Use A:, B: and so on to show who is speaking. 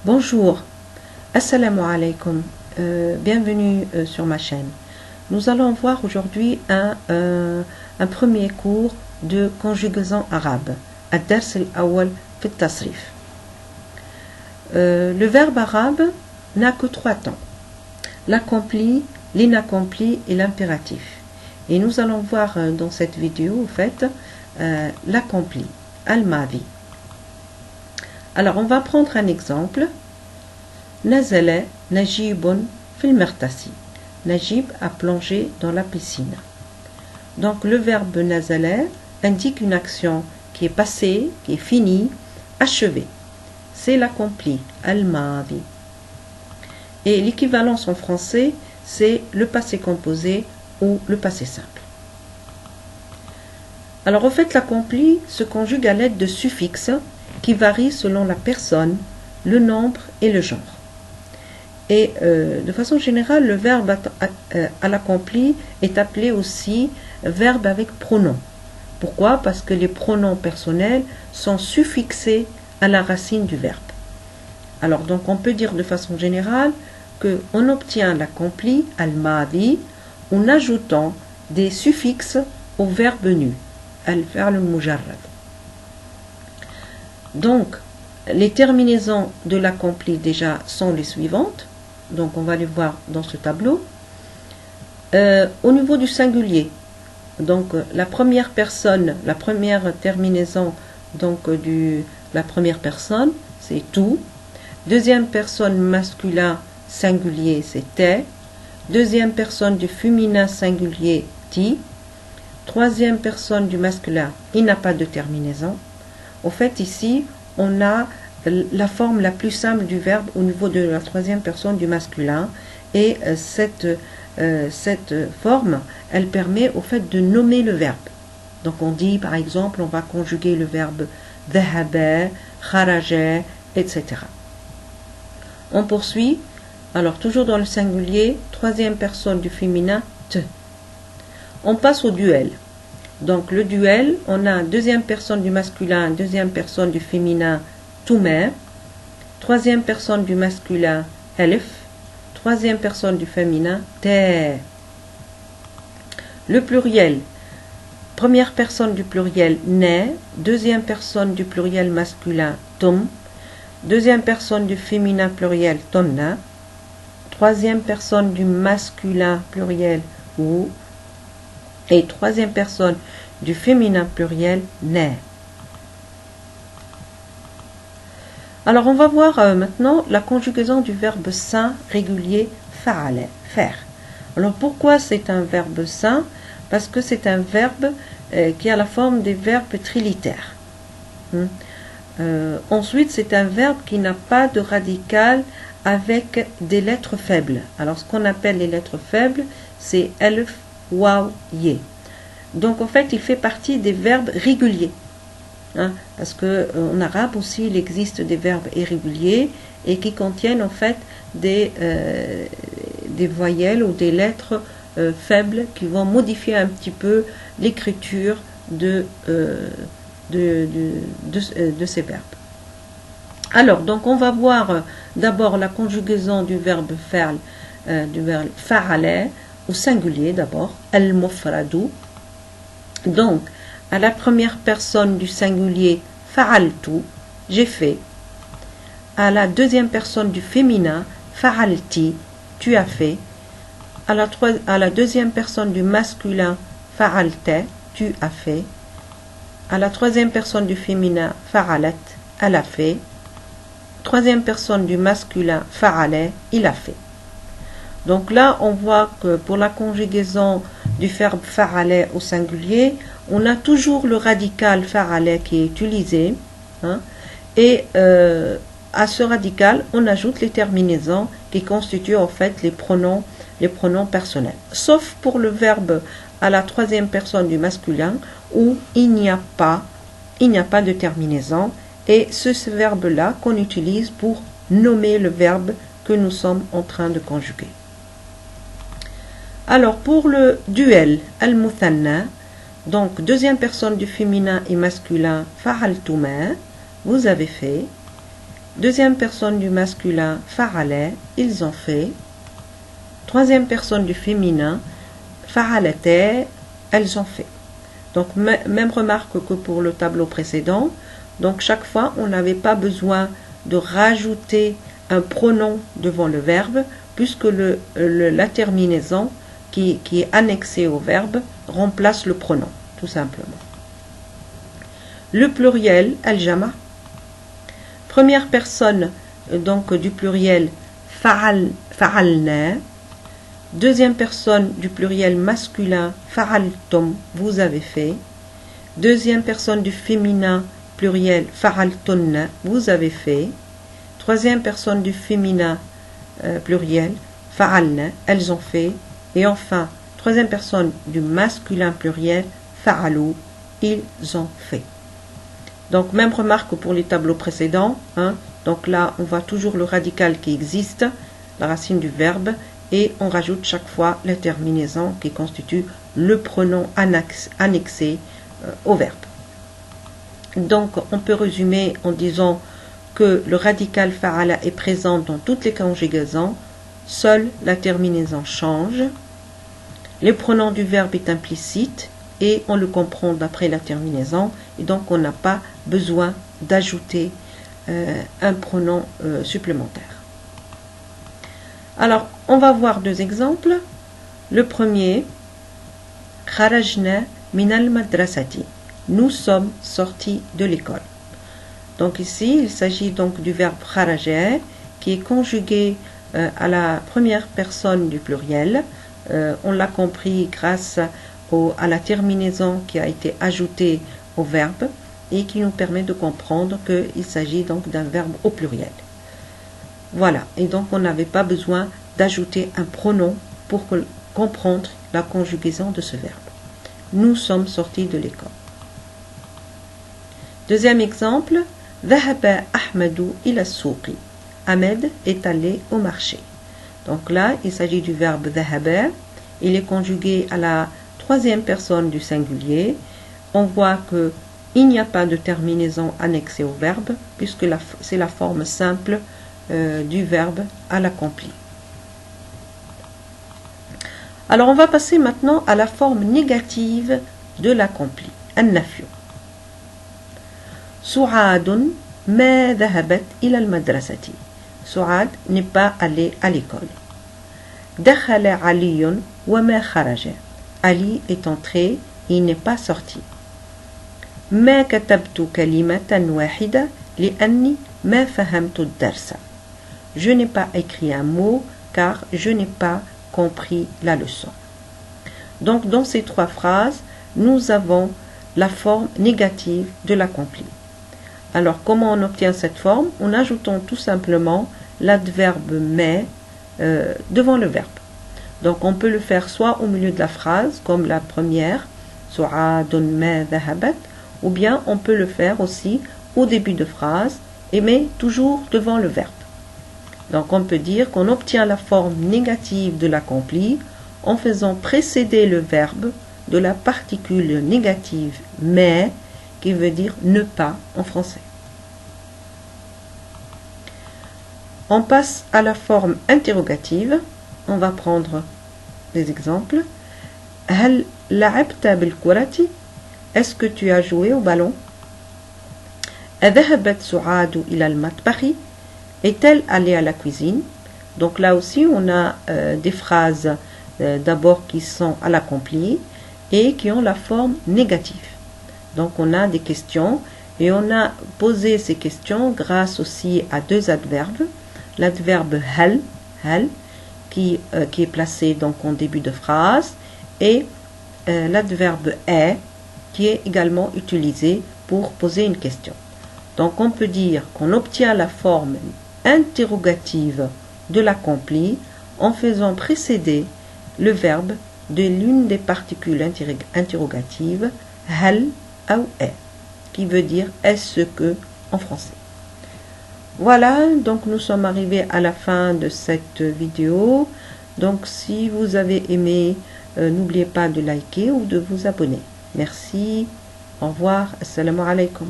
A: Bonjour, assalamu alaikum, bienvenue sur ma chaîne. Nous allons voir aujourd'hui un premier cours de conjugaison arabe, ad-dars al-awwal fi at-tasrif. Le verbe arabe n'a que 3 temps, l'accompli, l'inaccompli et l'impératif. Et nous allons voir dans cette vidéo, en fait, l'accompli, al-madi. Alors, on va prendre un exemple. Nazala Najibun fil mirtasi. Najib a plongé dans la piscine. Donc, le verbe nazala indique une action qui est passée, qui est finie, achevée. C'est l'accompli, al-madi. Et l'équivalence en français, c'est le passé composé ou le passé simple. Alors, en fait, l'accompli se conjugue à l'aide de suffixes qui varient selon la personne, le nombre et le genre. Et de façon générale, le verbe à l'accompli est appelé aussi verbe avec pronom. Pourquoi? Parce que les pronoms personnels sont suffixés à la racine du verbe. Alors, donc, on peut dire de façon générale qu'on obtient l'accompli, al-madi, en ajoutant des suffixes au verbe nu, al-fi'l mujarrad. Donc, les terminaisons de l'accompli déjà sont les suivantes. Donc, on va les voir dans ce tableau. Au niveau du singulier, donc la première personne, la première terminaison donc la première personne, c'est tout. Deuxième personne masculin singulier, c'est te. Deuxième personne du féminin singulier, ti. Troisième personne du masculin, il n'a pas de terminaison. Au fait, ici, on a la forme la plus simple du verbe au niveau de la troisième personne du masculin. Et cette forme, elle permet au fait de nommer le verbe. Donc, on dit, par exemple, on va conjuguer le verbe dhahaba, kharaja, etc. On poursuit. Alors, toujours dans le singulier, troisième personne du féminin, te. On passe au duel. Donc, le duel, on a deuxième personne du masculin, deuxième personne du féminin, touma. Troisième personne du masculin, elif. Troisième personne du féminin, te. Le pluriel. Première personne du pluriel, ne. Deuxième personne du pluriel masculin, tum. Deuxième personne du féminin pluriel, tonna. Troisième personne du masculin pluriel, ou. Et troisième personne du féminin pluriel, ne. Alors, on va voir maintenant la conjugaison du verbe sain régulier fa'ala, faire. Alors, pourquoi c'est un verbe sain? Parce que c'est un verbe qui a la forme des verbes trilitaires. Ensuite, c'est un verbe qui n'a pas de radical avec des lettres faibles. Alors, ce qu'on appelle les lettres faibles, c'est elf, waw, ye. Donc, en fait, il fait partie des verbes réguliers. Parce qu'en arabe aussi, il existe des verbes irréguliers et qui contiennent en fait des voyelles ou des lettres faibles qui vont modifier un petit peu l'écriture de ces verbes. Alors, donc, on va voir d'abord la conjugaison du verbe fa'al, du verbe fa'ala, au singulier d'abord, al-mufradu. Donc, à la première personne du singulier, fa'altu, j'ai fait. À la deuxième personne du féminin, fa'alti, tu as fait. À la deuxième personne du masculin, fa'alte, tu as fait. À la troisième personne du féminin, fa'alat, elle a fait. Troisième personne du masculin, fa'ala, il a fait. Donc là, on voit que pour la conjugaison du verbe fa'ala au singulier, on a toujours le radical fa'ala qui est utilisé. Et à ce radical, on ajoute les terminaisons qui constituent en fait les pronoms personnels. Sauf pour le verbe à la troisième personne du masculin où il n'y a pas de terminaison. Et c'est ce verbe-là qu'on utilise pour nommer le verbe que nous sommes en train de conjuguer. Alors, pour le duel, al-muthanna, donc deuxième personne du féminin et masculin, fa'altuma, vous avez fait. Deuxième personne du masculin, fa'ala, ils ont fait. Troisième personne du féminin, fa'alata, elles ont fait. Donc même remarque que pour le tableau précédent. Donc chaque fois, on n'avait pas besoin de rajouter un pronom devant le verbe, puisque la terminaison qui est annexée au verbe remplace le pronom, tout simplement. Le pluriel, al-jama. Première personne donc du pluriel, fa'alna. Deuxième personne du pluriel masculin, fa'altum, vous avez fait. Deuxième personne du féminin pluriel, fa'altunna, vous avez fait. Troisième personne du féminin pluriel, fa'alna, elles ont fait. Et enfin, troisième personne du masculin pluriel, fa'alu, ils ont fait. Donc, même remarque pour les tableaux précédents. Donc là, on voit toujours le radical qui existe, la racine du verbe, et on rajoute chaque fois la terminaison qui constitue le pronom annexé au verbe. Donc, on peut résumer en disant que le radical fa'ala est présent dans toutes les conjugaisons, seule la terminaison change. Le pronom du verbe est implicite et on le comprend d'après la terminaison, et donc on n'a pas besoin d'ajouter un pronom supplémentaire. Alors, on va voir deux exemples. Le premier, kharajna min al-madrasati. Nous sommes sortis de l'école. Donc ici, il s'agit donc du verbe kharaja qui est conjugué à la première personne du pluriel. On l'a compris grâce à la terminaison qui a été ajoutée au verbe et qui nous permet de comprendre qu'il s'agit donc d'un verbe au pluriel. Voilà, et donc on n'avait pas besoin d'ajouter un pronom pour comprendre la conjugaison de ce verbe. Nous sommes sortis de l'école. Deuxième exemple, Dhahaba Ahmadu ila souqi. Ahmed est allé au marché. Donc là, il s'agit du verbe dhahaba. Il est conjugué à la troisième personne du singulier. On voit qu'il n'y a pas de terminaison annexée au verbe, puisque c'est la forme simple du verbe à l'accompli. Alors, on va passer maintenant à la forme négative de l'accompli, an-nafyu. Su'adun ma dhahabat ila al-madrasati. Su'ad n'est pas allé à l'école. Dakhala Aliyun wa ma kharaja. Ali est entré et il n'est pas sorti. Ma katabtu kalimatan wahida li'anni ma fahamtu ad-darsa. Je n'ai pas écrit un mot car je n'ai pas compris la leçon. Donc dans ces trois phrases, nous avons la forme négative de l'accompli. Alors comment on obtient cette forme? En ajoutant tout simplement l'adverbe mais devant le verbe. Donc on peut le faire soit au milieu de la phrase, comme la première, Su'adun ma dhahabat, ou bien on peut le faire aussi au début de phrase, mais toujours devant le verbe. Donc on peut dire qu'on obtient la forme négative de l'accompli en faisant précéder le verbe de la particule négative mais, qui veut dire ne pas en français. On passe à la forme interrogative. On va prendre des exemples. Hal la'abta bil kurati? Est-ce que tu as joué au ballon? Adhahabat Su'adu ila al-matbahi? Est-elle allée à la cuisine? Donc là aussi, on a des phrases d'abord qui sont à l'accompli et qui ont la forme négative. Donc on a des questions et on a posé ces questions grâce aussi à deux adverbes. L'adverbe hal, qui est placé donc en début de phrase, et l'adverbe est, qui est également utilisé pour poser une question. Donc on peut dire qu'on obtient la forme interrogative de l'accompli en faisant précéder le verbe de l'une des particules interrogatives, hal ou est, qui veut dire est-ce que en français. Voilà, donc nous sommes arrivés à la fin de cette vidéo. Donc si vous avez aimé, n'oubliez pas de liker ou de vous abonner. Merci, au revoir, assalamu alaikum.